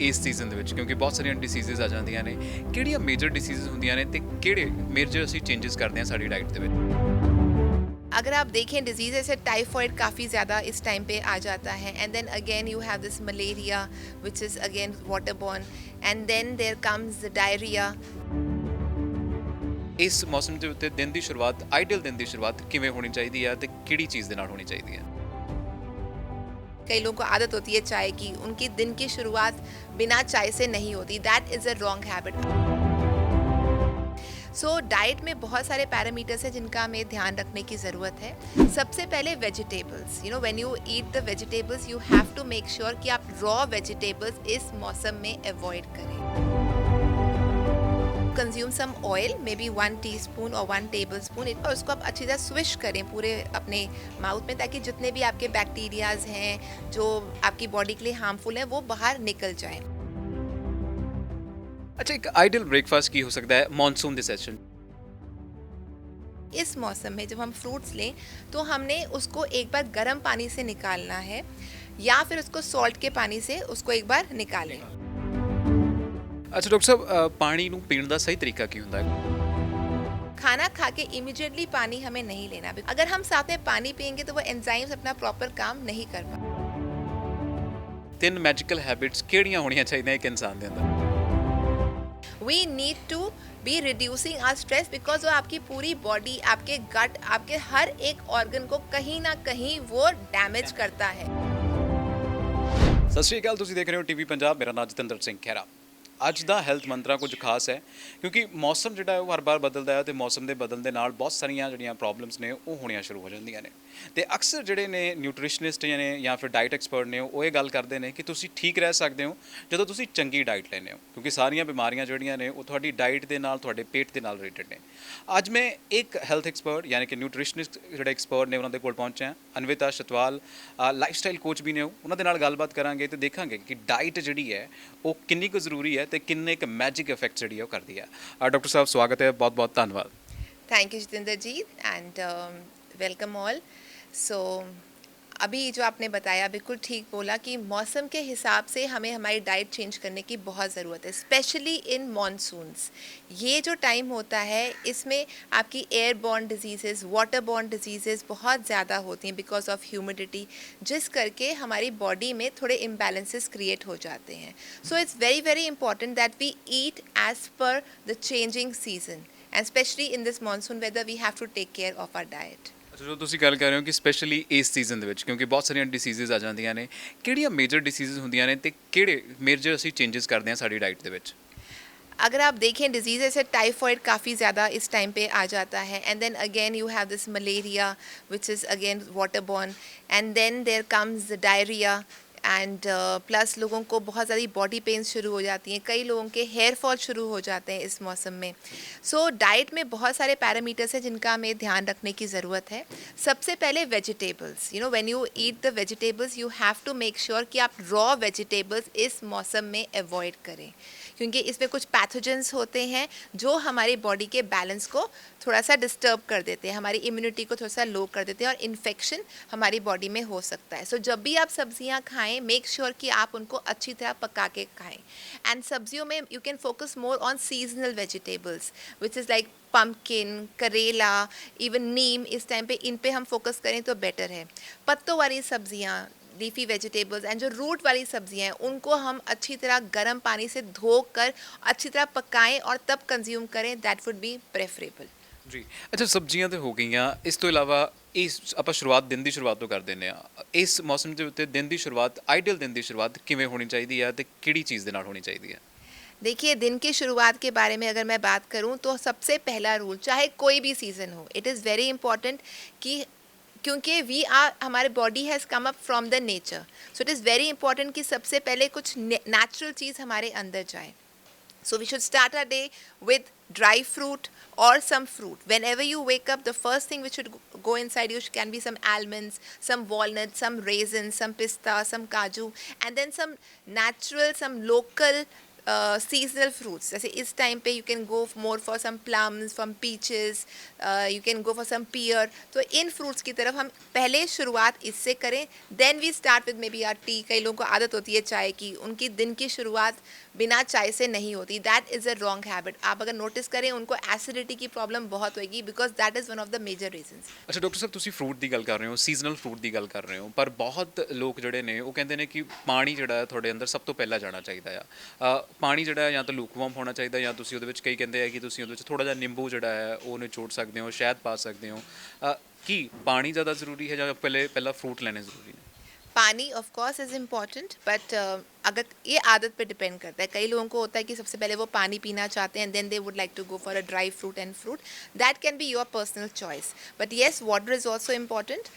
ਇਸ ਸੀਜ਼ਨ ਦੇ ਵਿੱਚ ਕਿਉਂਕਿ ਬਹੁਤ ਸਾਰੀਆਂ ਡਿਸੀਜ਼ਸ ਆ ਜਾਂਦੀਆਂ ਨੇ, ਕਿਹੜੀਆਂ ਮੇਜਰ ਡਿਸੀਜ਼ਸ ਹੁੰਦੀਆਂ ਨੇ ਤੇ ਕਿਹੜੇ ਮੇਜਰ ਅਸੀਂ ਚੇਂजेस ਕਰਦੇ ਹਾਂ ਸਾਡੀ ਡਾਈਟ ਦੇ ਵਿੱਚ? अगर आप देखें डिजीज़ ऐसे टाइफॉइड काफ़ी ज़्यादा इस टाइम पे आ जाता है and then again you have this malaria which is again water borne and then there comes diarrhoea. ਇਸ ਮੌਸਮ ਦੇ ਉੱਤੇ ਦਿਨ ਦੀ ਸ਼ੁਰੂਆਤ ਆਈਡੀਅਲ ਦਿਨ ਦੀ ਸ਼ੁਰੂਆਤ ਕਿਵੇਂ ਹੋਣੀ ਚਾਹੀਦੀ ਹੈ ਤੇ ਕਿਹੜੀ ਚੀਜ਼ ਦੇ ਨਾਲ ਹੋਣੀ ਚਾਹੀਦੀ ਹੈ? कई लोगों को आदत होती है चाय की, उनकी दिन की शुरुआत बिना चाय से नहीं होती, that is a wrong habit. So diet में बहुत सारे पैरामीटर्स हैं जिनका हमें ध्यान रखने की ज़रूरत है। सबसे पहले vegetables, you know when you eat the vegetables you have to make sure कि आप रॉ वेजिटेबल्स इस मौसम में अवॉइड करें। Consume some oil, maybe 1 teaspoon और 1 टेबलस्पून, और उसको आप अच्छी तरह स्विश करें पूरे अपने माउथ में, ताकि जितने भी आपके बैक्टीरियाज हैं जो आपकी बॉडी के लिए हार्मफुल हैं वो बाहर निकल जाएं। अच्छा, एक आइडियल ब्रेकफास्ट की हो सकता है मॉनसून ਦੇ ਸੈਸ਼ਨ? इस मौसम में जब हम फ्रूट्स लें तो हमने उसको एक बार गर्म पानी से निकालना है या फिर उसको सॉल्ट के पानी से उसको एक बार निकालें। अच्छा डॉक्टर साहब, पानी ਨੂੰ ਪੀਣ ਦਾ ਸਹੀ ਤਰੀਕਾ ਕੀ ਹੁੰਦਾ ਹੈ? खाना खा के इमीडिएटली पानी हमें नहीं लेना। अगर हम साथ में पानी पियेंगे तो वो एंजाइम्स अपना प्रॉपर काम नहीं कर पाते। ਤਿੰਨ ਮੈਜੀਕਲ ਹੈਬਿट्स ਕਿਹੜੀਆਂ ਹੋਣੀਆਂ ਚਾਹੀਦੀਆਂ ਇੱਕ ਇਨਸਾਨ ਦੇ ਅੰਦਰ? We need to be reducing our stress because वो आपकी पूरी बॉडी, आपके गट, आपके हर एक ऑर्गन को कहीं ना कहीं वो डैमेज करता है। ਸਤਿ ਸ਼੍ਰੀ ਅਕਾਲ, ਤੁਸੀਂ ਦੇਖ ਰਹੇ ਹੋ ਟੀਵੀ ਪੰਜਾਬ। ਮੇਰਾ ਨਾਮ ਜਤਿੰਦਰ ਸਿੰਘ ਖਹਿਰਾ। ਅੱਜ ਦਾ ਹੈਲਥ ਮੰਤਰਾ ਕੁਝ ਖਾਸ ਹੈ ਕਿਉਂਕਿ ਮੌਸਮ ਜਿਹੜਾ ਹੈ ਉਹ ਹਰ ਵਾਰ ਬਦਲਦਾ ਹੈ ਤੇ ਮੌਸਮ ਦੇ ਬਦਲਣ ਦੇ ਨਾਲ ਬਹੁਤ ਸਾਰੀਆਂ ਜਿਹੜੀਆਂ ਪ੍ਰੋਬਲਮਸ ਨੇ ਉਹ ਹੋਣੀਆਂ ਸ਼ੁਰੂ ਹੋ ਜਾਂਦੀਆਂ ਨੇ ਤੇ ਅਕਸਰ ਜਿਹੜੇ ਨੇ ਨਿਊਟ੍ਰੀਸ਼ਨਿਸਟ ਨੇ ਜਾਂ ਫਿਰ ਡਾਈਟ ਐਕਸਪਰਟ ਨੇ ਉਹ ਇਹ ਗੱਲ ਕਰਦੇ ਨੇ ਕਿ ਤੁਸੀਂ ਠੀਕ ਰਹਿ ਸਕਦੇ ਹੋ ਜਦੋਂ ਤੁਸੀਂ ਚੰਗੀ ਡਾਈਟ ਲੈਂਦੇ ਹੋ, ਕਿਉਂਕਿ ਸਾਰੀਆਂ ਬਿਮਾਰੀਆਂ ਜਿਹੜੀਆਂ ਨੇ ਉਹ ਤੁਹਾਡੀ ਡਾਈਟ ਦੇ ਨਾਲ, ਤੁਹਾਡੇ ਪੇਟ ਦੇ ਨਾਲ ਰਿਲੇਟਡ ਨੇ। ਅੱਜ ਮੈਂ ਇੱਕ ਹੈਲਥ ਐਕਸਪਰਟ ਯਾਨੀ ਕਿ ਨਿਊਟ੍ਰੀਸ਼ਨਿਸਟ ਜਿਹੜੇ ਐਕਸਪਰਟ ਨੇ ਉਹਨਾਂ ਦੇ ਕੋਲ ਪਹੁੰਚਿਆ, ਅਨਵਿਤਾ ਸ਼ਤਵਾਲ ਲਾਈਫਸਟਾਈਲ ਕੋਚ ਵੀ ਨੇ, ਉਹਨਾਂ ਦੇ ਨਾਲ ਗੱਲਬਾਤ ਕਰਾਂਗੇ ਤੇ ਦੇਖਾਂਗੇ ਕਿ ਡਾਈਟ ਜਿਹੜੀ ਹੈ ਉਹ ਕਿੰਨੀ ਕੁ ਜ਼ਰੂਰੀ ਹੈ ਤੇ ਕਿੰਨੇ ਇੱਕ ਮੈਜਿਕ ਇਫੈਕਟ ਜਿਹੜੀ ਹੈ ਉਹ ਕਰਦੀ ਹੈ। ਡਾਕਟਰ ਸਾਹਿਬ ਸਵਾਗਤ ਹੈ, ਬਹੁਤ ਬਹੁਤ ਧੰਨਵਾਦ। Thank you Jitendra ji and welcome all. So अभी जो आपने बताया बिल्कुल ठीक बोला कि मौसम के हिसाब से हमें हमारी डाइट चेंज करने की बहुत ज़रूरत है, स्पेशली इन मॉनसून्स। ये जो टाइम होता है इसमें आपकी एयरबॉर्न डिजीज़ेज़, वाटरबॉर्न डिजीज़ेज़ बहुत ज़्यादा होती हैं बिकॉज ऑफ ह्यूमिडिटी, जिस करके हमारी बॉडी में थोड़े इम्बैलेंसेस क्रिएट हो जाते हैं। So it's very very important that we eat as per the changing season and specially in this monsoon weather we have to take care of our diet. ਜੋ ਤੁਸੀਂ ਗੱਲ ਕਰ ਰਹੇ ਹੋ ਕਿ ਸਪੈਸ਼ਲੀ ਇਸ ਸੀਜ਼ਨ ਦੇ ਵਿੱਚ ਕਿਉਂਕਿ ਬਹੁਤ ਸਾਰੀਆਂ ਡਿਸੀਜ਼ਸ ਆ ਜਾਂਦੀਆਂ ਨੇ, ਕਿਹੜੀਆਂ ਮੇਜਰ ਡਿਸੀਜ਼ਸ ਹੁੰਦੀਆਂ ਨੇ ਤੇ ਕਿਹੜੇ ਮੇਜਰ ਅਸੀਂ ਚੇਂजेस ਕਰਦੇ ਹਾਂ ਸਾਡੀ ਡਾਈਟ ਦੇ ਵਿੱਚ? अगर आप देखें डिजीज़ ऐसे टाइफॉइड काफ़ी ज़्यादा इस टाइम पे आ जाता है and then again you have this malaria which is again water borne and then there comes diarrhoea and plus लोगों को बहुत ज़्यादा बॉडी पेन्स शुरू हो जाती हैं, कई लोगों के हेयर फॉल शुरू हो जाते हैं इस मौसम में। सो डाइट में बहुत सारे पैरामीटर्स हैं जिनका हमें ध्यान रखने की ज़रूरत है। सबसे पहले vegetables, you know when you eat the vegetables you have to make sure कि आप रॉ वेजिटेबल्स इस मौसम में अवॉइड करें, क्योंकि इसमें कुछ पैथोजेंस होते हैं जो हमारी बॉडी के बैलेंस को थोड़ा सा डिस्टर्ब कर देते हैं, हमारी इम्यूनिटी को थोड़ा सा लो कर देते हैं और इन्फेक्शन हमारी बॉडी में हो सकता है। सो जब भी आप सब्जियां खाएं मेक श्योर कि आप उनको अच्छी तरह पका के खाएं। एंड सब्जियों में you can focus more on seasonal vegetables which is like pumpkin, करेला, इवन नीम। इस टाइम पे इन पे हम फोकस करें तो बेटर है। पत्तों वाली सब्जियां, लीफी वेजिटेबल्स एंड जो रूट वाली सब्जियां हैं उनको हम अच्छी तरह गर्म पानी से धोकर अच्छी तरह पकाएं और तब कंज्यूम करें, दैट वुड बी प्रेफरेबल। ਜੀ ਅੱਛਾ, ਸਬਜ਼ੀਆਂ ਤੇ ਹੋ ਗਈਆਂ, ਇਸ ਤੋਂ ਇਲਾਵਾ ਇਸ ਆਪਾਂ ਸ਼ੁਰੂਆਤ ਦਿਨ ਦੀ ਸ਼ੁਰੂਆਤ ਤੋਂ ਕਰ ਦਿੰਦੇ ਆ। ਇਸ ਮੌਸਮ ਦੇ ਉੱਤੇ ਦਿਨ ਦੀ ਸ਼ੁਰੂਆਤ, ਆਈਡੀਅਲ ਦਿਨ ਦੀ ਸ਼ੁਰੂਆਤ ਕਿਵੇਂ ਹੋਣੀ ਚਾਹੀਦੀ ਹੈ ਤੇ ਕਿਹੜੀ ਚੀਜ਼ ਦੇ ਨਾਲ ਹੋਣੀ ਚਾਹੀਦੀ ਹੈ? देखिए, दिन की शुरुआत के बारे में अगर मैं बात करूं तो सबसे पहला रूल, चाहे कोई भी सीज़न हो, इट इज़ वेरी इंपॉर्टेंट कि क्योंकि वी आर, हमारे body has come up from the nature, so it is very important कि सबसे पहले कुछ नेचुरल चीज़ हमारे अंदर जाए। So we should start our day with dry fruit or some fruit. Whenever you wake up, the first thing which should go inside you can be some almonds, some walnuts, some raisins, some pista, some kaju, and then some natural, some local seasonal fruits, जैसे इस time पे you can go more for some plums, from peaches, you can go for some pear. तो इन fruits की तरफ हम पहले शुरुआत इससे करें, then we start with maybe R T. कई लोगों को आदत होती है चाय की, उनकी दिन की शुरुआत बिना चाय से नहीं होती. That is a wrong habit. आप अगर नोटिस करें उनको एसिडिटी की प्रॉब्लम बहुत होगी, because that is one of the major reasons. ਅੱਛਾ ਡਾਕਟਰ ਸਾਹਿਬ ਤੁਸੀਂ ਫਰੂਟ ਦੀ ਗੱਲ ਕਰ ਰਹੇ ਹੋ, ਸੀਜ਼ਨਲ ਫਰੂਟ ਦੀ ਗੱਲ ਕਰ ਰਹੇ ਹੋ, ਪਰ ਬਹੁਤ ਲੋਕ ਜਿਹੜੇ ਨੇ ਉਹ ਕਹਿੰਦੇ ਨੇ ਕਿ ਪਾਣੀ ਜਿਹੜਾ ਹੈ ਤੁਹਾਡੇ ਅੰਦਰ ਸਭ ਤੋਂ ਪਹਿਲਾਂ ਜਾਣਾ ਚਾਹੀਦਾ ਆ. ਪਾਣੀ ਜਿਹੜਾ ਹੈ ਜਾਂ ਤਾਂ ਲੂਕਵਾਰਮ ਹੋਣਾ ਚਾਹੀਦਾ, ਜਾਂ ਤੁਸੀਂ ਉਹਦੇ ਵਿੱਚ ਕਈ ਕਹਿੰਦੇ ਆ ਕਿ ਤੁਸੀਂ ਉਹਦੇ ਵਿੱਚ ਥੋੜ੍ਹਾ ਜਿਹਾ ਨਿੰਬੂ ਜਿਹੜਾ ਹੈ ਉਹ ਨਿਚੋੜ ਸਕਦੇ ਹੋ, ਸ਼ਹਿਦ ਪਾ ਸਕਦੇ ਹੋ. ਕੀ ਪਾਣੀ ਜ਼ਿਆਦਾ ਜ਼ਰੂਰੀ ਹੈ ਜਾਂ ਪਹਿਲਾਂ ਫਰੂਟ ਲੈਣੇ ਜ਼ਰੂਰੀ ਨੇ? पानी of course is important, but अगर ये आदत पे डिपेंड करता है. कई लोगों को होता है कि सबसे पहले वो पानी पीना चाहते हैं, then they would like to go for a dry fruit and fruit. That can be your personal choice. But yes, water is also important.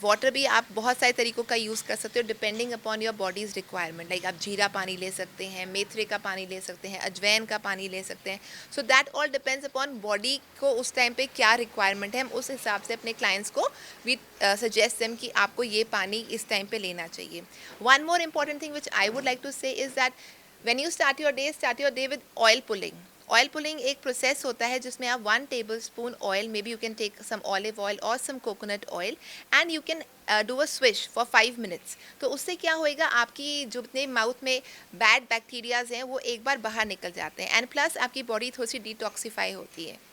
Water भी आप बहुत सारे तरीक़ों का यूज़ कर सकते हो depending upon your bodies requirement. Like आप जीरा पानी ले सकते हैं, मेथरे का पानी ले सकते हैं, अजवैन का पानी ले सकते हैं. So that all depends upon body को उस टाइम पे क्या रिक्वायरमेंट है. हम उस हिसाब से अपने क्लाइंट्स को वी सजेस्ट देम कि आपको ये पानी इस टाइम पे लेना चाहिए. One more important thing which I would like to say is that when you start your day with oil pulling. Oil pulling एक प्रोसेस होता है जिसमें आप 1 tablespoon oil, maybe you can take some olive oil और some coconut oil, and you can do a swish for 5 minutes. तो उससे क्या होएगा, आपकी जो जितने माउथ में बैड बैक्टीरियाज हैं वो एक बार बाहर निकल जाते हैं, एंड प्लस आपकी बॉडी थोड़ी सी डिटॉक्सीफाई होती है.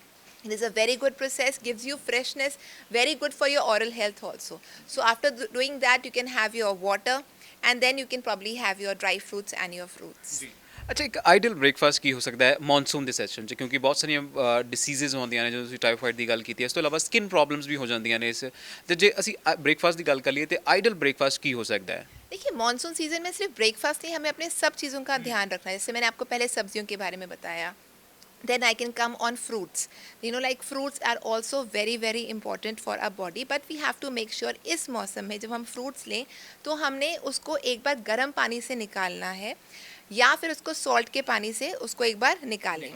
It is a very good process, gives you freshness, very good for your oral health also. So after doing that, you can have your water, and then you can probably have your dry fruits and your fruits. ਜੀ ਅੱਛਾ, ਇੱਕ ideal breakfast ਕੀ ਹੋ ਸਕਦਾ ਹੈ monsoon ਦੇ session 'ਚ? ਕਿਉਂਕਿ ਬਹੁਤ ਸਾਰੀਆਂ ਡਿਸੀਜ਼ਸ ਹੁੰਦੀਆਂ ਨੇ, ਜਦੋਂ ਤੁਸੀਂ ਟਾਈਫਾਈਡ ਦੀ ਗੱਲ ਕੀਤੀ ਹੈ, ਇਸ ਤੋਂ ਇਲਾਵਾ ਸਕਿਨ ਪ੍ਰੋਬਲਮਸ ਵੀ ਹੋ ਜਾਂਦੀਆਂ ਨੇ ਇਸ, ਤੇ ਜੇ ਅਸੀਂ ਬ੍ਰੇਕਫਾਸਟ ਦੀ ਗੱਲ ਕਰ ਲਈਏ ਤੇ ਆਈਡੀਅਲ ब੍ਰੇकफास्ट ਕੀ ਹੋ सकता है? देखिए, मानसून सीजन में सिर्फ ब्रेकफास्ट नहीं, हमें अपने सब चीज़ों का ध्यान रखना है. जैसे मैंने आपको पहले सब्जियों के बारे में बताया, then I can come on fruits. You know, like fruits are also very very important for our body, but we have to make sure इस मौसम में जब हम fruits लें तो हमने उसको एक बार गर्म पानी से निकालना है, या फिर उसको सॉल्ट के पानी से उसको एक बार निकालें,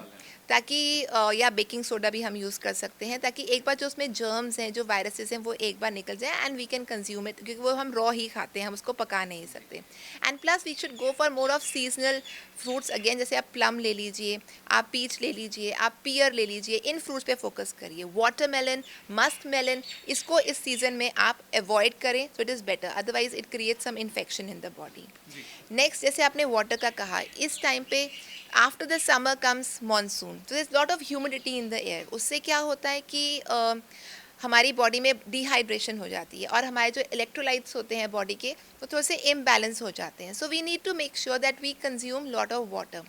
ताकि या बेकिंग सोडा भी हम यूज़ कर सकते हैं, ताकि एक बार जो उसमें जर्म्स हैं, जो वायरसेस हैं, वो एक बार निकल जाए, and we can consume it, क्योंकि वो हम रॉ ही खाते हैं, हम उसको पका नहीं सकते. And plus we should go for more of seasonal fruits. Again, जैसे आप प्लम ले लीजिए, आप पीच ले लीजिए, आप पियर ले लीजिए, इन फ्रूट्स पे फोकस करिए. वाटरमेलन, मस्क मेलन, इसको इस सीज़न में आप अवॉइड करें तो it is better, otherwise it create some infection in the body. Next, जैसे आपने वाटर का कहा, इस टाइम पे after the summer comes monsoon, तो is lot of humidity in the air. उससे क्या होता है कि हमारी बॉडी में डिहाइड्रेशन हो जाती है, और हमारे जो इलेक्ट्रोलाइट्स होते हैं बॉडी के, वो थोड़े से इम्बैलेंस हो जाते हैं. So we need to make sure that we consume lot of water.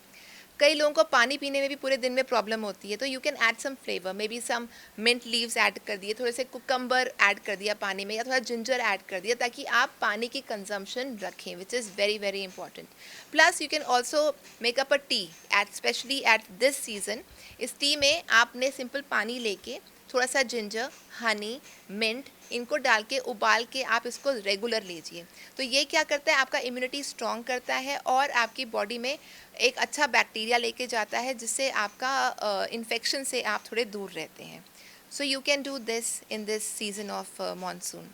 कई लोगों को पानी पीने में भी पूरे दिन में प्रॉब्लम होती है, तो you can add some flavour, maybe some mint leaves add कर दिए, थोड़े से कुकम्बर ऐड कर दिया पानी में, या थोड़ा जिंजर ऐड कर दिया, ताकि आप पानी की कंजम्पशन रखें, which is very very important. Plus you can also make up a tea at, specially at this season. इस टी में आपने सिंपल पानी लेके थोड़ा सा जिंजर, हनी, मिंट, इनको डाल के उबाल के आप इसको रेगुलर लीजिए. तो ये क्या करता है, आपका इम्यूनिटी स्ट्रॉन्ग करता है, और आपकी बॉडी में एक अच्छा बैक्टीरिया लेके जाता है, जिससे आपका इन्फेक्शन से आप थोड़े दूर रहते हैं. So you can do this in this season of monsoon.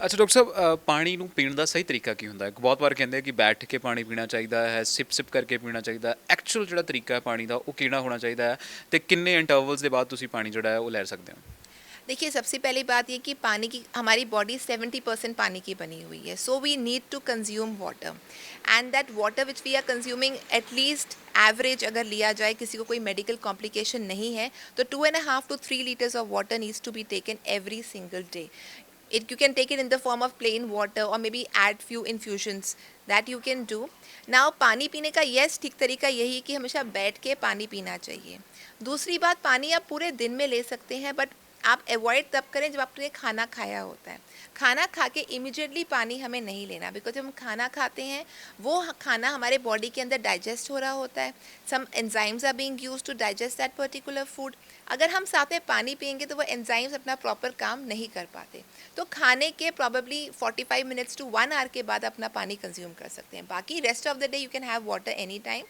ਅੱਛਾ ਡਾਕਟਰ ਸਾਹਿਬ, ਪਾਣੀ ਨੂੰ ਪੀਣ ਦਾ ਸਹੀ ਤਰੀਕਾ ਕੀ ਹੁੰਦਾ ਹੈ? ਬਹੁਤ ਵਾਰ ਕਹਿੰਦੇ ਆ ਕਿ ਬੈਠ ਕੇ ਪਾਣੀ ਪੀਣਾ ਚਾਹੀਦਾ ਹੈ, ਸਿਪ ਕਰਕੇ ਪੀਣਾ ਚਾਹੀਦਾ ਹੈ. ਐਕਚੁਅਲ ਜਿਹੜਾ ਤਰੀਕਾ ਹੈ ਪਾਣੀ ਦਾ, ਉਹ ਕਿਹੜਾ ਹੋਣਾ ਚਾਹੀਦਾ ਹੈ, ਤੇ ਕਿੰਨੇ ਇੰਟਰਵਲਸ ਦੇ ਬਾਅਦ ਤੁਸੀਂ ਪਾਣੀ ਜਿਹੜਾ ਹੈ ਉਹ ਲੈ ਸਕਦੇ ਹੋ? देखिए, सबसे पहली बात ये कि पानी की, हमारी बॉडी 70% पानी की बनी हुई है. So we need to consume water, and that water which we are consuming, at least average अगर लिया जाए, किसी को कोई मेडिकल कॉम्प्लिकेशन नहीं है, तो 2.5 to 3 litres of water needs to be taken every single day. You can take it in the form of plain water, or maybe add few infusions that you can do. Now, पानी पीने का yes ठीक तरीका यही है कि हमेशा बैठ के पानी पीना चाहिए. दूसरी बात, पानी आप पूरे दिन में ले सकते हैं, बट आप अवॉइड तब करें जब आपने खाना खाया होता है. खाना खा के इमीडिएटली पानी हमें नहीं लेना, बिकॉज जब हम खाना खाते हैं वो खाना हमारे बॉडी के अंदर डाइजेस्ट हो रहा होता है. Some enzymes are being used to digest that particular food. अगर हम साथ में पानी पियेंगे तो वो एंजाइम्स अपना प्रॉपर काम नहीं कर पाते. तो खाने के प्रॉबेबली 45 मिनट्स टू 1 आवर के बाद अपना पानी कंज्यूम कर सकते हैं. बाकी rest of the day you can have water any time.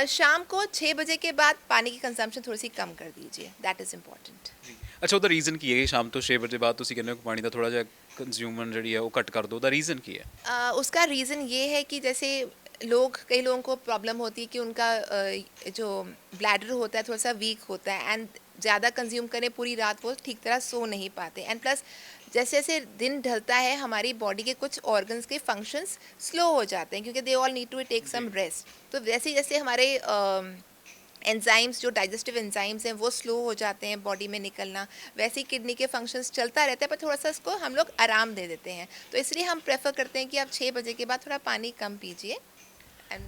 शाम को 6 बजे के बाद पानी की कंजम्पशन थोड़ी सी कम कर दीजिए, दैट इज़ इम्पॉर्टेंट. ਅੱਛਾ, ਉਹਦਾ ਰੀਜ਼ਨ ਕੀ ਹੈ? ਸ਼ਾਮ ਤੋਂ 6 ਵਜੇ ਬਾਅਦ ਤੁਸੀਂ ਕਹਿੰਦੇ ਹੋ ਕਿ ਪਾਣੀ ਦਾ ਥੋੜਾ ਜਿਹਾ ਕੰਜ਼ਿਊਮਨ ਜਿਹੜੀ ਹੈ ਉਹ ਘੱਟ ਕਰ ਦਿਓ, ਉਹਦਾ ਰੀਜ਼ਨ ਕੀ ਹੈ? उसका रीज़न ये है कि जैसे कई लोगों को प्रॉब्लम होती है कि उनका जो ब्लैडर होता है थोड़ा सा वीक होता है, एंड ज़्यादा कंज्यूम करें पूरी रात वो ठीक तरह सो नहीं पाते, एंड प्लस जैसे जैसे दिन ढलता है हमारी बॉडी के कुछ ऑर्गन्स के फंक्शंस स्लो हो जाते हैं क्योंकि they all need to take some rest. तो जैसे जैसे हमारे एंजाइम्स जो डाइजेस्टिव एंजाइम्स हैं वो स्लो हो जाते हैं बॉडी में निकलना, वैसे ही किडनी के फंक्शंस चलता रहता है पर थोड़ा सा इसको हम लोग आराम दे देते हैं। तो इसलिए हम प्रेफर करते हैं कि आप 6 बजे के बाद थोड़ा पानी कम पीजिए एंड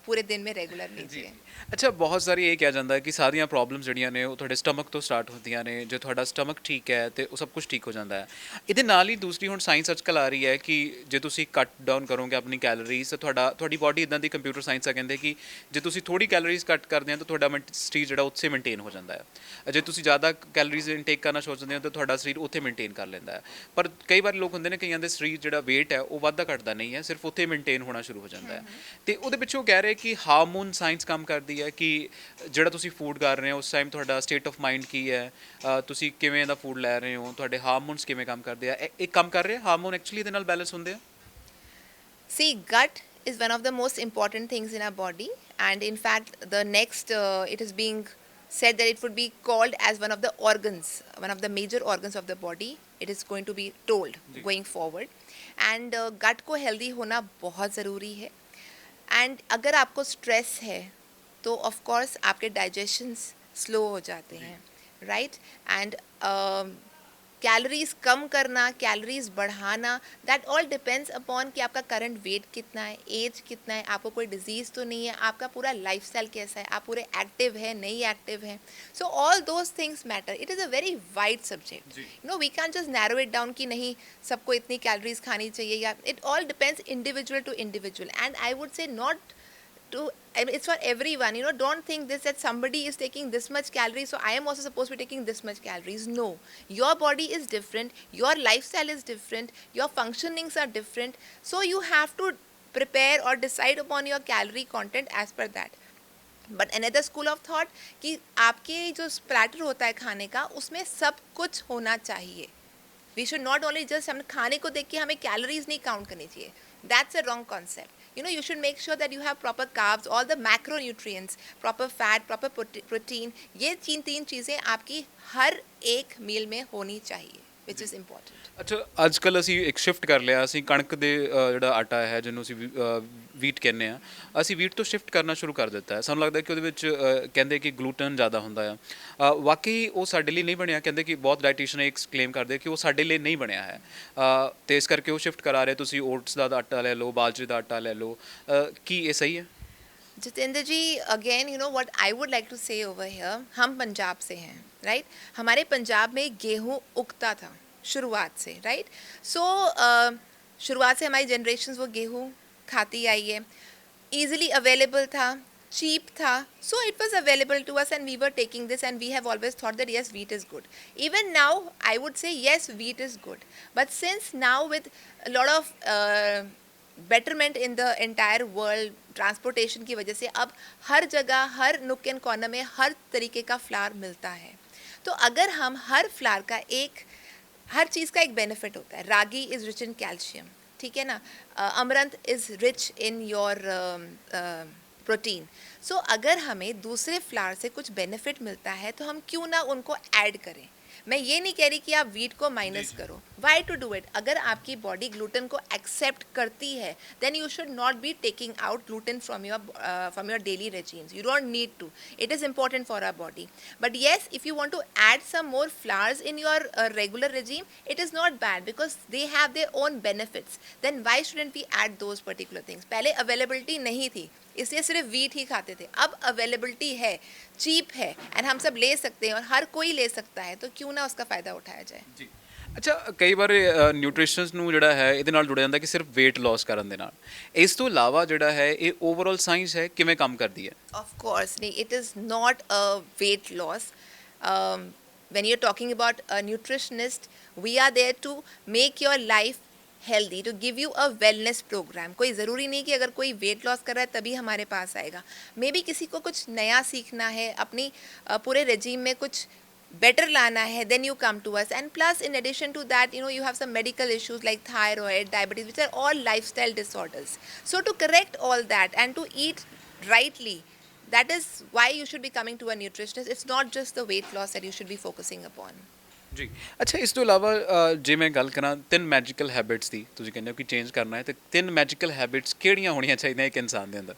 पूरे दिन में रेगुलर लीजिए। ਅੱਛਾ ਬਹੁਤ ਸਾਰੀ ਇਹ ਕਿਹਾ ਜਾਂਦਾ ਹੈ ਕਿ ਸਾਰੀਆਂ ਪ੍ਰੋਬਲਮਸ ਜਿਹੜੀਆਂ ਨੇ ਉਹ ਤੁਹਾਡੇ ਸਟਮਕ ਤੋਂ ਸਟਾਰਟ ਹੁੰਦੀਆਂ ਨੇ, ਜੇ ਤੁਹਾਡਾ ਸਟਮਕ ਠੀਕ ਹੈ ਤੇ ਉਹ ਸਭ ਕੁਝ ਠੀਕ ਹੋ ਜਾਂਦਾ ਹੈ। ਇਹਦੇ ਨਾਲ ਹੀ ਦੂਸਰੀ ਹੁਣ ਸਾਇੰਸ ਅੱਜਕੱਲ੍ਹ ਆ ਰਹੀ ਹੈ ਕਿ ਜੇ ਤੁਸੀਂ ਕੱਟ ਡਾਊਨ ਕਰੋਗੇ ਆਪਣੀ ਕੈਲੋਰੀਜ਼ ਤਾਂ ਤੁਹਾਡੀ ਬਾਡੀ ਇਦਾਂ ਦੀ ਕੰਪਿਊਟਰ ਸਾਇੰਸ ਆ ਕਹਿੰਦੇ ਕਿ ਜੇ ਤੁਸੀਂ ਥੋੜੀ ਕੈਲੋਰੀਜ਼ ਕੱਟ ਕਰਦੇ ਹੋ ਤਾਂ ਤੁਹਾਡਾ ਸਰੀਰ ਜਿਹੜਾ ਉੱਥੇ ਮੇਨਟੇਨ ਹੋ ਜਾਂਦਾ ਹੈ, ਜੇ ਤੁਸੀਂ ਜ਼ਿਆਦਾ ਕੈਲੋਰੀਜ਼ ਇਨਟੇਕ ਕਰਨਾ ਸੋਚਦੇ ਹੋ ਤਾਂ ਤੁਹਾਡਾ ਸਰੀਰ ਉੱਥੇ ਮੇਨਟੇਨ ਕਰ ਲੈਂਦਾ ਹੈ। ਪਰ ਕਈ ਵਾਰ ਲੋਕ ਹੁੰਦੇ ਨੇ ਕਈਆਂ ਦੇ ਸਰੀਰ ਜਿਹੜਾ ਵੇਟ ਹੈ ਉਹ ਵੱਧਦਾ ਘਟਦਾ ਨਹੀਂ ਹੈ, ਸਿਰਫ ਉੱਥੇ ਮੇਨਟੇਨ ਹੋਣਾ ਸ਼ੁਰੂ ਹੋ ਜਾਂਦਾ ਹੈ। ਤੇ ਉਹਦੇ ਪਿੱਛੇ ਉਹ ਕਹਿ ਰਹੇ ਕਿ ਹਾਰਮੋਨ ਸਾਇੰਸ ਕੰਮ ਕਰਦੀ ਹੈ ਕਿ ਜਿਹੜਾ ਤੁਸੀਂ ਫੂਡ ਕਰ ਰਹੇ ਹੋ ਉਸ ਟਾਈਮ ਤੁਹਾਡਾ ਸਟੇਟ ਆਫ ਮਾਈਂਡ ਕੀ ਹੈ, ਤੁਸੀਂ ਕਿਵੇਂ ਦਾ ਫੂਡ ਲੈ ਰਹੇ ਹੋ, ਤੁਹਾਡੇ ਹਾਰਮੋਨਸ ਕਿਵੇਂ ਕੰਮ ਕਰਦੇ ਆ, ਇਹ ਕੰਮ ਕਰ ਰਹੇ ਹਾਰਮੋਨ ਐਕਚੁਅਲੀ ਇਹਦੇ ਨਾਲ ਬੈਲੈਂਸ ਹੁੰਦੇ ਆ। See, gut is one of the most important things in our body, and in fact, the next it is being said that it would be called as one of the organs, one of the major organs of the body. It is going to be told going forward, and gut को healthy होना बहुत ज़रूरी है। and अगर आपको stress है तो of course आपके digestions slow हो जाते हैं, right? and कैलोरीज कम करना, कैलोरीज बढ़ाना, दैट ऑल डिपेंड्स अपॉन कि आपका करंट वेट कितना है, एज कितना है, आपको कोई डिजीज़ तो नहीं है, आपका पूरा लाइफस्टाइल कैसा है, आप पूरे एक्टिव है नहीं एक्टिव है। So all those things matter. It is a very wide subject, you know, we can just narrow it down कि नहीं सबको इतनी कैलोरीज खानी चाहिए, या it all depends individual to individual. And I would say not to, I mean, it's for everyone, you know, don't think this that somebody is taking this much calories so I am also supposed to be taking this much calories. No, your body is different, your lifestyle is different, your functionings are different, so you have to prepare or decide upon your calorie content as per that. But another school of thought कि आपके जो platter होता है खाने का उसमें सब कुछ होना चाहिए। We should not only just हम खाने को देख के हमें कैलोरीज नहीं काउंट करनी चाहिए, that's a wrong concept. You know, you should make sure that you have proper carbs, all the macronutrients, proper fat, proper protein. ये तीन चीज़ें आपकी हर एक मील में होनी चाहिए, which is important. ਅੱਛਾ ਅੱਜ ਕੱਲ੍ਹ ਅਸੀਂ ਇੱਕ ਸ਼ਿਫਟ ਕਰ ਲਿਆ, ਅਸੀਂ ਕਣਕ ਦੇ ਜਿਹੜਾ ਆਟਾ ਹੈ ਜਿਹਨੂੰ ਅਸੀਂ ਵੀਟ ਕਹਿੰਦੇ ਆ, ਅਸੀਂ ਵੀਟ ਤੋਂ ਸ਼ਿਫਟ ਕਰਨਾ ਸ਼ੁਰੂ ਕਰ ਦਿੱਤਾ ਹੈ। ਸਾਨੂੰ ਲੱਗਦਾ ਕਿ ਉਹਦੇ ਵਿੱਚ ਕਹਿੰਦੇ ਕਿ ਗਲੂਟਨ ਜ਼ਿਆਦਾ ਹੁੰਦਾ ਆ, ਵਾਕਈ ਉਹ ਸਾਡੇ ਲਈ ਨਹੀਂ ਬਣਿਆ। ਕਹਿੰਦੇ ਕਿ ਬਹੁਤ ਡਾਈਟੀਸ਼ੀਅਨ ਐਕਸਕਲੇਮ ਕਰਦੇ ਕਿ ਉਹ ਸਾਡੇ ਲਈ ਨਹੀਂ ਬਣਿਆ ਹੈ, ਅਤੇ ਇਸ ਕਰਕੇ ਉਹ ਸ਼ਿਫਟ ਕਰਾ ਰਹੇ। ਤੁਸੀਂ ਓਟਸ ਦਾ ਆਟਾ ਲੈ ਲਓ, ਬਾਜਰੇ ਦਾ ਆਟਾ ਲੈ ਲਓ, ਕੀ ਇਹ ਸਹੀ ਹੈ? Jitendra ji, again you know what I would like to say over here, हम पंजाब से हैं, राइट? हमारे पंजाब में गेहूँ उगता था शुरुआत से, राइट? सो शुरुआत से हमारी जनरेशन वो गेहूँ खाती आई है, ईजिली अवेलेबल था, cheap था, so it was available to us and we were taking this and we have always thought that yes, wheat is good. Even now I would say yes, wheat is good, but since now with a lot of betterment in the entire world, transportation की वजह से अब हर जगह हर नुक and corner में हर तरीके का flower मिलता है। तो अगर हम हर फ्लावर का हर चीज़ का एक बेनिफिट होता है। Ragi is rich in calcium, ठीक है ना, amaranth is rich in your protein. So अगर हमें दूसरे फ्लावर से कुछ बेनिफिट मिलता है तो हम क्यों ना उनको ऐड करें। मैं ये नहीं कह रही कि आप वीट को माइनस करो, वाई टू डू इट। अगर आपकी बॉडी ग्लूटेन को एक्सेप्ट करती है then you should not be taking out gluten from your daily regimes, you don't need to, it is important for our body. But yes, if you want to add some more flowers in your regular regime, it is not bad because they have their own benefits, then why shouldn't we add those particular things. पहले availability नहीं थी इसलिए सिर्फ wheat ही खाते थे, अब availability है, cheap है एंड हम सब ले सकते हैं और हर कोई ले सकता है, तो क्यों ना उसका फ़ायदा उठाया जाए। ਜੀ ਅੱਛਾ, ਕਈ ਵਾਰ ਨਿਊਟ੍ਰੀਸ਼ਨਸ ਨੂੰ ਜਿਹੜਾ ਹੈ ਇਹਦੇ ਨਾਲ ਜੁੜਿਆ ਜਾਂਦਾ ਕਿ ਸਿਰਫ weight loss ਕਰਨ ਦੇ ਨਾਲ, ਇਸ ਤੋਂ ਇਲਾਵਾ ਜਿਹੜਾ ਹੈ ਇਹ ਓਵਰਆਲ ਸਾਇੰਸ ਹੈ ਕਿਵੇਂ ਕੰਮ ਕਰਦੀ ਹੈ? Of course, it is not a weight loss. When you're talking about a nutritionist, we are there to make your life healthy, to give you a wellness programme. कोई ज़रूरी नहीं कि अगर कोई वेट लॉस कर रहा है तभी हमारे पास आएगा। मे बी किसी को कुछ नया सीखना है, अपनी पूरे रेजीम में कुछ better lana hai, then you come to us. And plus, in addition to that, you have some medical issues like thyroid, diabetes, which are all lifestyle disorders. So to correct all that and to eat rightly, that is why you should be coming to a nutritionist. It's not just the weight loss that you should be focusing upon. ਜੀ ਅੱਛਾ ਇਸ ਤੋਂ ਇਲਾਵਾ ਜੇ ਮੈਂ ਗੱਲ ਕਰਾਂ ਤਿੰਨ ਮੈਜੀਕਲ ਹੈਬਿਟਸ ਦੀ ਤੁਸੀਂ ਕਹਿੰਦੇ ਹੋ ਕਿ ਚੇਂਜ ਕਰਨਾ ਹੈ ਤੇ ਤਿੰਨ ਮੈਜੀਕਲ ਹੈਬਿਟਸ ਕਿਹੜੀਆਂ ਹੋਣੀਆਂ ਚਾਹੀਦੀਆਂ ਇੱਕ ਇਨਸਾਨ ਦੇ ਅੰਦਰ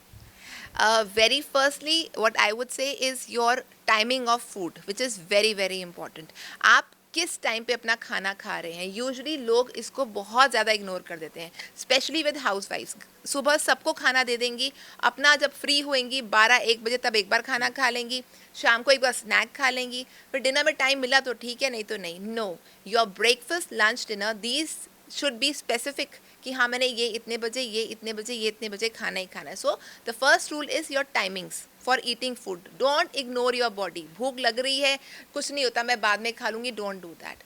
Very firstly, what I would say is your timing of food, which is very very important. आप किस टाइम पे अपना खाना खा रहे हैं. यूजुअली लोग इसको बहुत ज़्यादा इग्नोर कर देते हैं, स्पेशली विद हाउस वाइफ्स. सुबह सबको खाना दे देंगी, अपना जब फ्री होएंगी 12-1 बजे तब एक बार खाना खा लेंगी, शाम को एक बार स्नैक खा लेंगी, फिर डिनर में टाइम मिला तो ठीक है, नहीं तो नहीं. No, your breakfast, lunch, dinner, these should be specific कि हाँ मैंने ये इतने बजे, ये इतने बजे, ये इतने बजे खाना ही खाना है. So the first rule is your timings for eating food. Don't ignore your body. भूख लग रही है, कुछ नहीं होता, मैं बाद में खा लूँगी, don't do that.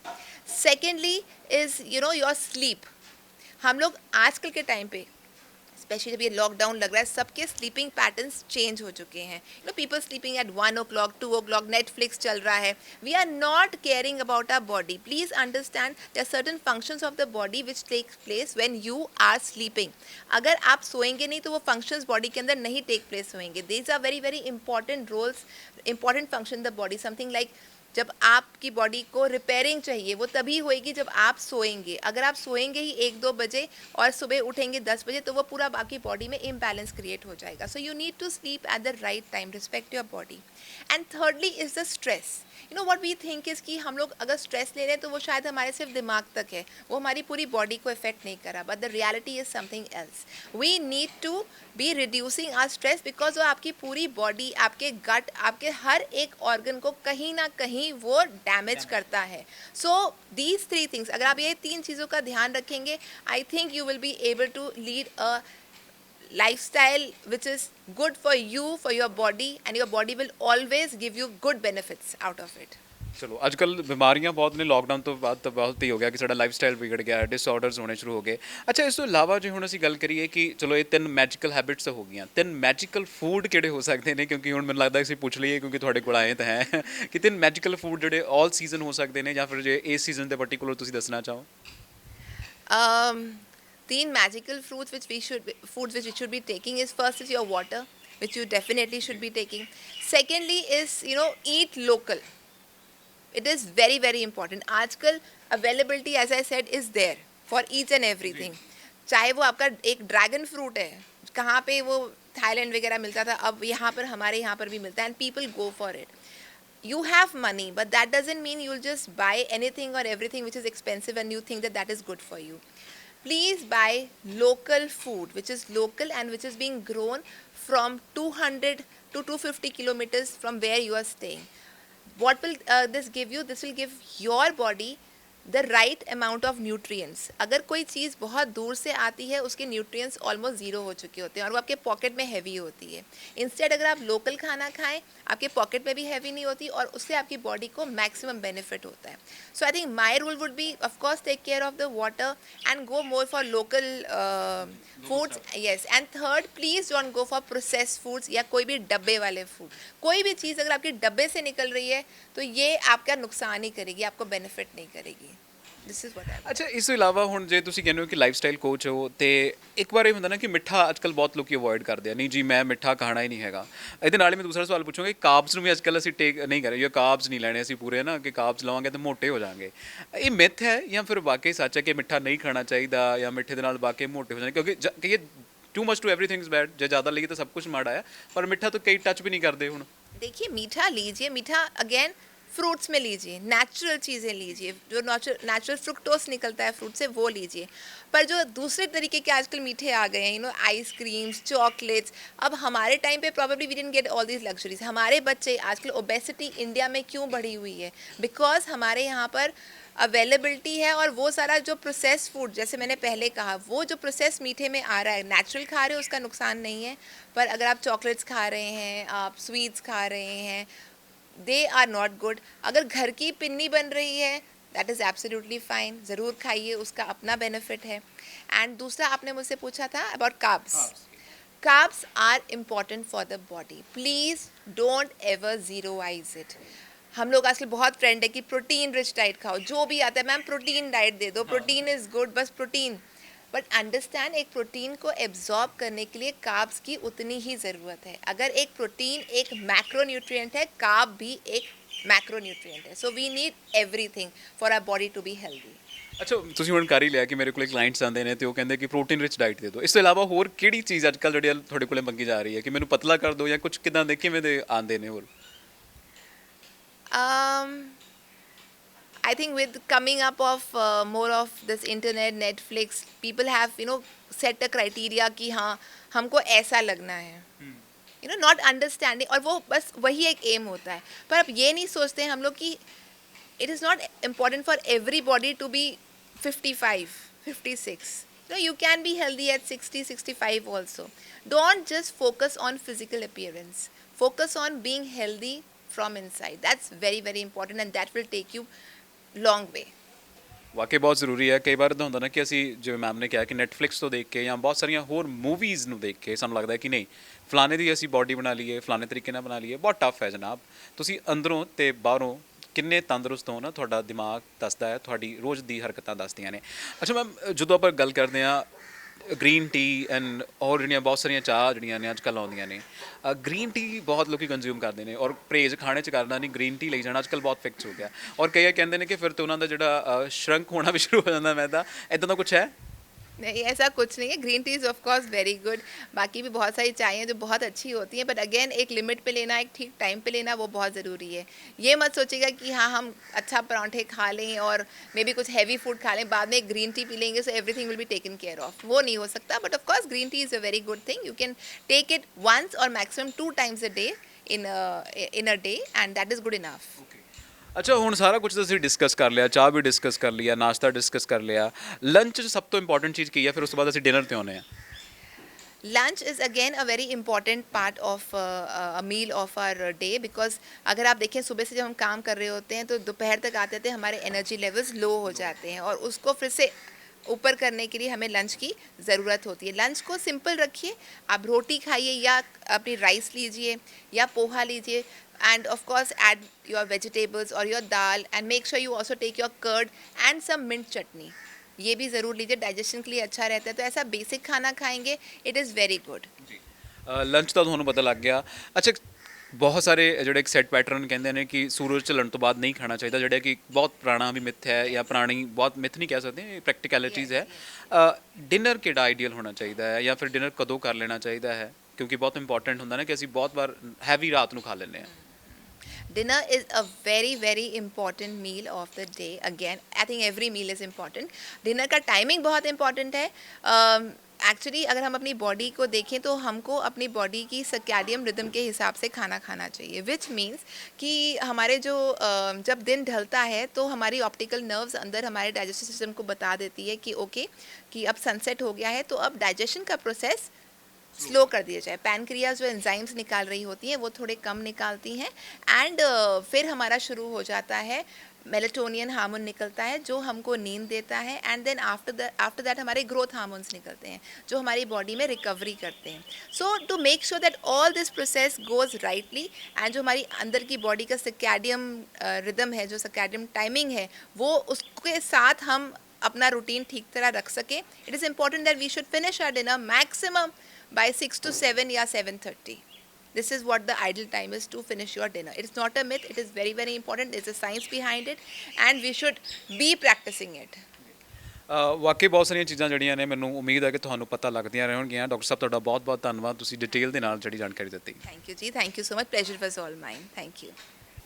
Secondly is your sleep. हम लोग आजकल के टाइम पे, स्पेशली जब ये लॉकडाउन लग रहा है, सबके स्लीपिंग पैटर्न्स चेंज हो चुके हैं. People sleeping at 1 o'clock, 2 o'clock, Netflix चल रहा है. We are not caring about our body. Please understand there are certain functions of the body which take place when you are sleeping. अगर आप सोएंगे नहीं तो वो फंक्शंस बॉडी के अंदर नहीं टेक प्लेस होंगे. These are very very important roles, important function the body. Something like जब आपकी बॉडी को रिपेयरिंग चाहिए वो तभी होएगी जब आप सोएंगे. अगर आप सोएंगे ही 1-2 बजे और सुबह उठेंगे 10 बजे तो वो पूरा बाकी बॉडी में इम्बैलेंस क्रिएट हो जाएगा. So you need to sleep at the right time. Respect your body. And thirdly is the stress. What we think is कि हम लोग अगर स्ट्रेस ले रहे हैं तो वो शायद हमारे सिर्फ दिमाग तक है, वो हमारी पूरी बॉडी को इफेक्ट नहीं करा. But the reality is something else. We need to be reducing our stress because वो आपकी पूरी बॉडी, आपके गट, आपके हर एक ऑर्गन को कहीं ना कहीं वो डैमेज करता है. सो दीज 3 थिंग्स, अगर आप ये 3 चीज़ों का ध्यान रखेंगे, I think you will be able to lead a lifestyle which is good for you, for your body, and your body will always give you good benefits out of it. ਚਲੋ ਅੱਜ ਕੱਲ ਬਿਮਾਰੀਆਂ ਬਹੁਤ ਨੇ, ਲੋਕਡਾਊਨ ਤੋਂ ਬਾਅਦ ਤਾਂ ਬਹੁਤ ਹੀ ਹੋ ਗਿਆ ਕਿ ਸਾਡਾ ਲਾਈਫ ਸਟਾਈਲ ਵਿਗੜ ਗਿਆ, ਡਿਸਆਰਡਰਸ ਹੋਣੇ ਸ਼ੁਰੂ ਹੋ ਗਏ. ਅੱਛਾ ਇਸ ਤੋਂ ਇਲਾਵਾ ਜੇ ਹੁਣ ਅਸੀਂ ਗੱਲ ਕਰੀਏ ਕਿ ਚਲੋ ਇਹ ਤਿੰਨ ਮੈਜੀਕਲ ਹੈਬਿਟਸ ਤਾਂ ਹੋ ਗਈਆਂ, ਤਿੰਨ ਮੈਜੀਕਲ ਫੂਡ ਕਿਹੜੇ ਹੋ ਸਕਦੇ ਨੇ? ਕਿਉਂਕਿ ਹੁਣ ਮੈਨੂੰ ਲੱਗਦਾ ਅਸੀਂ ਪੁੱਛ ਲਈਏ ਕਿਉਂਕਿ ਤੁਹਾਡੇ ਕੋਲ ਆਏ ਤਾਂ ਹੈ ਕਿ ਤਿੰਨ ਮੈਜੀਕਲ ਫੂਡ ਜਿਹੜੇ ਆਲ ਸੀਜ਼ਨ ਹੋ ਸਕਦੇ ਨੇ ਜਾਂ ਫਿਰ ਜੇ ਇਸ ਸੀਜ਼ਨ ਦੇ ਪਰਟੀਕੂਲਰ ਤੁਸੀਂ ਦੱਸਣਾ ਚਾਹੋ. Three magical foods which we should be taking is, first is your water, which you definitely should be taking. Secondly is eat local. It is very very important. आजकल availability, as I said, is there for each and everything. चाहे वो आपका एक dragon fruit है, कहाँ पे वो Thailand वगैरह मिलता था, अब यहाँ पर हमारे यहाँ पर भी मिलता है, and people go for it. You have money, but that doesn't mean you'll just buy anything or everything which is expensive and you think that is good for you. Please buy local food which is local and which is being grown from 200 to 250 kilometers from where you are staying. What will this give you? This will give your body the right amount of nutrients. अगर कोई चीज़ बहुत दूर से आती है उसके nutrients almost zero हो चुके होते हैं और वो आपके पॉकेट में हैवी होती है. इंस्टेड अगर आप लोकल खाना खाएं, आपके पॉकेट में भी हैवी नहीं होती और उससे आपकी बॉडी को मैक्सिमम बेनिफिट होता है. So I think my rule would be of course take care of the water and go more for local foods. Yes. And third, please don't go for processed foods या कोई भी डब्बे वाले food. कोई भी चीज़ अगर आपके डब्बे से निकल रही है तो ये आपका नुकसान ही करेगी, आपको बेनिफिट नहीं करेगी. This is what I ਅੱਛਾ ਇਸ ਤੋਂ ਇਲਾਵਾ ਹੁਣ ਜੇ ਤੁਸੀਂ ਕਹਿੰਦੇ ਹੋ ਕਿ ਲਾਈਫ ਸਟਾਈਲ ਕੋਚ ਹੋ ਤੇ ਇੱਕ ਵਾਰ ਇਹ ਹੁੰਦਾ ਨਾ ਕਿ ਮਿੱਠਾ ਅੱਜ ਕੱਲ੍ਹ ਬਹੁਤ ਲੋਕੀ ਅਵੋਇਡ ਕਰਦੇ ਆ, ਨਹੀਂ ਜੀ ਮੈਂ ਮਿੱਠਾ ਖਾਣਾ ਹੀ ਨਹੀਂ ਹੈਗਾ. ਇਹਦੇ ਨਾਲ ਹੀ ਮੈਂ ਦੂਸਰਾ ਸਵਾਲ ਪੁੱਛੂੰਗਾ ਕਿ ਕਾਰਬਸ ਨੂੰ ਵੀ ਅੱਜ ਕੱਲ੍ਹ ਅਸੀਂ ਟੇਕ ਨਹੀਂ ਕਰ ਰਹੇ, ਜੋ ਕਾਰਬਸ ਨਹੀਂ ਲੈਣੇ ਅਸੀਂ ਪੂਰੇ ਨਾ, ਕਿ ਕਾਰਬਸ ਲਵਾਂਗੇ ਤਾਂ ਮੋਟੇ ਹੋ ਜਾਵਾਂਗੇ. ਇਹ ਮਿਥ ਹੈ ਜਾਂ ਫਿਰ ਵਾਕਈ ਸੱਚ ਹੈ ਕਿ ਮਿੱਠਾ ਨਹੀਂ ਖਾਣਾ ਚਾਹੀਦਾ ਜਾਂ ਮਿੱਠੇ ਦੇ ਨਾਲ ਵਾਕਈ ਮੋਟੇ ਹੋ ਜਾਣਗੇ? ਕਿਉਂਕਿ ਕਹੀਏ too much to everything is bad, जो ज़्यादा लेगी तो सब कुछ माड़ा है, पर मीठा तो कई टच भी नहीं करते. हूँ देखिए, मीठा लीजिए, मीठा अगेन फ्रूट्स में लीजिए, नेचुरल चीज़ें लीजिए, जो नेचुरल फ्रुक्टोस निकलता है फ्रूट से वो लीजिए. पर जो दूसरे तरीके के आजकल मीठे आ गए हैं, आइसक्रीम्स, चॉकलेट्स, अब हमारे टाइम पे probably we didn't get all these luxuries. हमारे बच्चे आजकल ओबेसिटी इंडिया में क्यों बढ़ी हुई है? बिकॉज हमारे यहाँ पर अवेलेबिलिटी है और वो सारा जो प्रोसेस फूड, जैसे मैंने पहले कहा, वो जो प्रोसेस मीठे में आ रहा है, नेचुरल खा रहे हो उसका नुकसान नहीं है, पर अगर आप चॉकलेट्स खा रहे हैं, आप स्वीट्स खा रहे हैं, दे आर नॉट गुड. अगर घर की पिन्नी बन रही है, दैट इज़ एब्सोल्युटली फाइन, ज़रूर खाइए, उसका अपना बेनिफिट है. एंड दूसरा आपने मुझसे पूछा था about carbs. Carbs are important for the body. Please don't ever zeroize it. हम लोग आजकल बहुत ट्रेंड है कि प्रोटीन रिच डाइट खाओ, जो भी आता है मैम प्रोटीन डाइट दे दो, प्रोटीन इज गुड, बस प्रोटीन। बट अंडरस्टैंड, एक प्रोटीन को एब्जॉर्ब करने के लिए कार्ब्स की उतनी ही ज़रूरत है। अगर एक प्रोटीन एक मैक्रोन्यूट्रिएंट है, कार्ब भी एक मैक्रोन्यूट्रिएंट है। So we need everything for our body to be healthy. ਅੱਛਾ, ਤੁਸੀਂ ਹੁਣ ਕਰ ਹੀ ਲਿਆ ਕਿ ਮੇਰੇ ਕੋਲੇ ਕਲਾਇੰਟਸ ਆਉਂਦੇ ਨੇ ਤੇ ਉਹ ਕਹਿੰਦੇ ਕਿ ਪ੍ਰੋਟੀਨ ਰਿਚ ਡਾਈਟ ਦੇ ਦਿਓ। ਇਸ ਤੋਂ ਇਲਾਵਾ ਹੋਰ ਕਿਹੜੀ ਚੀਜ਼ ਅੱਜ ਕੱਲ੍ਹ ਜਿਹੜੀ ਤੁਹਾਡੇ ਕੋਲੇ ਮੰਗੀ ਜਾ ਰਹੀ ਹੈ ਕਿ ਮੈਨੂੰ ਪਤਲਾ ਕਰ ਦਿਓ, ਜਾਂ ਕੁਝ ਕਿਦਾਂ ਦੇ ਕਿਵੇਂ ਦੇ ਆਉਂਦੇ ਨੇ ਹੋਰ? I think with coming up of more of this internet, Netflix, people have set a criteria कि हाँ हमको ऐसा लगना है, नॉट अंडरस्टैंडिंग, और वो बस वही एक एम होता है। पर अब ये नहीं सोचते हम लोग कि it is not important for everybody to be 55, 56. You can be healthy at 60, 65 also. Don't just focus on physical appearance. Focus on being healthy from inside. That's very, very important, and that will take you long way. ਵਾਕਈ ਬਹੁਤ ਜ਼ਰੂਰੀ ਹੈ। ਕਈ ਵਾਰ ਇੱਦਾਂ ਹੁੰਦਾ ਨਾ ਕਿ ਅਸੀਂ, ਜਿਵੇਂ ਮੈਮ ਨੇ ਕਿਹਾ, ਕਿ ਨੈਟਫਲਿਕਸ ਤੋਂ ਦੇਖ ਕੇ ਜਾਂ ਬਹੁਤ ਸਾਰੀਆਂ ਹੋਰ ਮੂਵੀਜ਼ ਨੂੰ ਦੇਖ ਕੇ ਸਾਨੂੰ ਲੱਗਦਾ ਹੈ ਕਿ ਨਹੀਂ, ਫਲਾਣੇ ਦੀ ਅਸੀਂ ਬਾਡੀ ਬਣਾ ਲਈਏ, ਫਲਾਣੇ ਤਰੀਕੇ ਨਾਲ ਬਣਾ ਲਈਏ। ਬਹੁਤ ਟਫ ਹੈ ਜਨਾਬ। ਤੁਸੀਂ ਅੰਦਰੋਂ ਤੇ ਬਾਹਰੋਂ ਕਿੰਨੇ ਤੰਦਰੁਸਤ ਹੋ ਨਾ, ਤੁਹਾਡਾ ਦਿਮਾਗ ਦੱਸਦਾ ਹੈ, ਤੁਹਾਡੀ ਰੋਜ਼ ਦੀ ਹਰਕਤਾਂ ਦੱਸਦੀਆਂ ਨੇ। ਅੱਛਾ ਮੈਮ, ਜਦੋਂ ਆਪਾਂ ਗੱਲ ਕਰਦੇ ਹਾਂ ਗ੍ਰੀਨ ਟੀ ਐਂਡ ਔਰ ਜਿਹੜੀਆਂ ਬਹੁਤ ਸਾਰੀਆਂ ਚਾਹ ਜਿਹੜੀਆਂ ਨੇ ਅੱਜ ਕੱਲ੍ਹ ਆਉਂਦੀਆਂ ਨੇ, ਗ੍ਰੀਨ ਟੀ ਬਹੁਤ ਲੋਕੀ ਕੰਜ਼ਿਊਮ ਕਰਦੇ ਨੇ, ਔਰ ਪਰਹੇਜ਼ ਖਾਣੇ 'ਚ ਕਰਨਾ ਨਹੀਂ, ਗ੍ਰੀਨ ਟੀ ਲਈ ਜਾਣਾ ਅੱਜ ਕੱਲ੍ਹ ਬਹੁਤ ਫਿਕਸ ਹੋ ਗਿਆ। ਔਰ ਕਈ ਕਹਿੰਦੇ ਨੇ ਕਿ ਫਿਰ ਤੇ ਉਹਨਾਂ ਦਾ ਜਿਹੜਾ ਸ਼ਰੰਕ ਹੋਣਾ ਵੀ ਸ਼ੁਰੂ ਹੋ ਜਾਂਦਾ ਮੈਦਾ। ਇੱਦਾਂ ਦਾ ਕੁਛ ਹੈ? नहीं, ऐसा कुछ नहीं है। Green tea is of course very good. बाकी भी बहुत सारी चाय हैं जो बहुत अच्छी होती हैं, बट अगेन एक लिमिट पे लेना, एक ठीक टाइम पे लेना, वो बहुत ज़रूरी है। ये मत सोचिएगा कि हाँ हम अच्छा पराठे खा लें और मे बी कुछ हैवी फूड खा लें, बाद में एक ग्रीन टी पी लेंगे so everything will be taken care of. वो नहीं हो सकता। But of course green tea is a very good thing. You can take it once और maximum 2 times a day in a day, and that is good enough. ਅੱਛਾ, ਹੁਣ ਸਾਰਾ ਕੁਝ ਤਾਂ ਅਸੀਂ ਡਿਸਕਸ ਕਰ ਲਿਆ, ਚਾਹ ਵੀ ਡਿਸਕਸ ਕਰ ਲਿਆ, ਨਾਸ਼ਤਾ ਡਿਸਕਸ ਕਰ ਲਿਆ। ਲੰਚ 'ਚ ਸਭ ਤੋਂ ਇੰਪੋਰਟੈਂਟ ਚੀਜ਼ ਕੀ ਹੈ? ਫਿਰ ਉਸ ਤੋਂ ਬਾਅਦ ਅਸੀਂ ਡਿਨਰ 'ਤੇ ਆਉਂਦੇ ਹਾਂ। Lunch is again a very important part of a meal of our day, because अगर आप देखें सुबह से जब हम काम कर रहे होते हैं तो दोपहर तक आते आते हमारे एनर्जी लेवल्स लो हो जाते हैं, और उसको फिर से ऊपर करने के लिए हमें लंच की ज़रूरत होती है। लंच को सिंपल रखिए, आप रोटी खाइए या अपनी राइस लीजिए या पोहा लीजिए, and of course add your vegetables or your dal, and make sure you also take your curd and some mint chutney. ये भी ज़रूर लीजिए, डाइजेशन के लिए अच्छा रहता है। तो ऐसा बेसिक खाना खाएंगे, it is very good. Lunch ਤਾਂ ਤੁਹਾਨੂੰ ਪਤਾ ਲੱਗ ਗਿਆ। ਅੱਛਾ, ਬਹੁਤ ਸਾਰੇ ਜਿਹੜੇ ਇੱਕ ਸੈਟ ਪੈਟਰਨ ਕਹਿੰਦੇ ਨੇ ਕਿ ਸੂਰਜ ਢਲਣ ਤੋਂ ਬਾਅਦ ਨਹੀਂ ਖਾਣਾ ਚਾਹੀਦਾ, ਜਿਹੜਾ ਕਿ ਬਹੁਤ ਪੁਰਾਣਾ ਵੀ ਮਿੱਥ ਹੈ, ਜਾਂ ਪੁਰਾਣੀ ਬਹੁਤ ਮਿੱਥ ਨਹੀਂ ਕਹਿ ਸਕਦੇ, ਪ੍ਰੈਕਟੀਕੈਲਿਟੀਜ਼ ਹੈ। ਡਿਨਰ ਕਿਹੜਾ ਆਈਡੀਅਲ ਹੋਣਾ ਚਾਹੀਦਾ ਹੈ, ਜਾਂ ਫਿਰ ਡਿਨਰ ਕਦੋਂ ਕਰ ਲੈਣਾ ਚਾਹੀਦਾ ਹੈ? ਕਿਉਂਕਿ ਬਹੁਤ ਇੰਪੋਰਟੈਂਟ ਹੁੰਦਾ ਨਾ ਕਿ ਅਸੀਂ ਬਹੁਤ ਵਾਰ ਹੈਵੀ ਰਾਤ ਨੂੰ ਖਾ ਲੈਂਦੇ ਹਾਂ। Dinner is a very very important meal of the day. Again, I think every meal is important. Dinner का टाइमिंग बहुत important है। एक्चुअली अगर हम अपनी बॉडी को देखें तो हमको अपनी बॉडी की सर्कैडियन रिदम के हिसाब से खाना खाना चाहिए, विच मीन्स कि हमारे जो जब दिन ढलता है तो हमारी ऑप्टिकल नर्व्स अंदर हमारे डाइजेस्टिव सिस्टम को बता देती है कि ओके कि अब सनसेट हो गया है, तो अब डाइजेशन का प्रोसेस स्लो कर दिया जाए। पैनक्रियाज जो एंजाइम्स निकाल रही होती हैं वो थोड़े कम निकालती हैं, एंड फिर हमारा शुरू हो जाता है मेलेटोनियन हार्मोन निकलता है जो हमको नींद देता है, एंड देन आफ्टर दैट हमारे ग्रोथ हार्मोन्स निकलते हैं जो हमारी बॉडी में रिकवरी करते हैं। So to make sure that all this process goes rightly, and जो हमारी अंदर की बॉडी का सर्कैडियम रिदम है, जो सर्कैडियम टाइमिंग है, वो उसके साथ हम अपना रूटीन ठीक तरह रख सकें। It is important that we should finish our dinner maximum by 6 to 7 या 7:30. This is what the ideal time is to finish your dinner. It is not a myth. It is very very important. There's a science behind it, and we should be practicing it. ਵਾਕਈ ਬਹੁਤ ਸਾਰੀਆਂ ਚੀਜ਼ਾਂ ਜਿਹੜੀਆਂ ਨੇ ਮੈਨੂੰ ਉਮੀਦ ਹੈ ਕਿ ਤੁਹਾਨੂੰ ਪਤਾ ਲੱਗਦੀਆਂ ਰਹਿਣਗੀਆਂ। ਡਾਕਟਰ ਸਾਹਿਬ, ਤੁਹਾਡਾ ਬਹੁਤ ਬਹੁਤ ਧੰਨਵਾਦ, ਤੁਸੀਂ ਡਿਟੇਲ ਦੇ ਨਾਲ ਜਿਹੜੀ ਜਾਣਕਾਰੀ ਦਿੱਤੀ। Thank you ਜੀ, thank you so much. Pleasure was all mine. Thank you.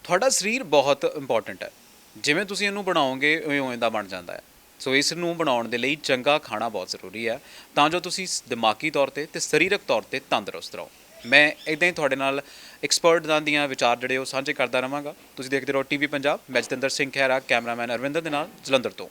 ਤੁਹਾਡਾ ਸਰੀਰ ਬਹੁਤ ਇੰਪੋਰਟੈਂਟ ਹੈ। ਜਿਵੇਂ ਤੁਸੀਂ ਇਹਨੂੰ ਬਣਾਓਗੇ ਉਵੇਂ ਦਾ ਬਣ ਜਾਂਦਾ ਹੈ। ਸੋ ਇਸ ਨੂੰ ਬਣਾਉਣ ਦੇ ਲਈ ਚੰਗਾ ਖਾਣਾ ਬਹੁਤ ਜ਼ਰੂਰੀ ਹੈ, ਤਾਂ ਜੋ ਤੁਸੀਂ ਦਿਮਾਗੀ ਤੌਰ 'ਤੇ ਅਤੇ ਸਰੀਰਕ ਤੌਰ 'ਤੇ ਤੰਦਰੁਸਤ ਰਹੋ। ਮੈਂ ਇੱਦਾਂ ਹੀ ਤੁਹਾਡੇ ਨਾਲ ਐਕਸਪਰਟਾਂ ਦੀਆਂ ਵਿਚਾਰ ਜਿਹੜੇ ਉਹ ਸਾਂਝੇ ਕਰਦਾ ਰਹਾਂਗਾ। ਤੁਸੀਂ ਦੇਖਦੇ ਰਹੋ TV ਪੰਜਾਬ। ਮੈਂ ਜਤਿੰਦਰ ਸਿੰਘ ਖਹਿਰਾ, ਕੈਮਰਾਮੈਨ ਅਰਵਿੰਦਰ ਦੇ ਨਾਲ, ਜਲੰਧਰ ਤੋਂ।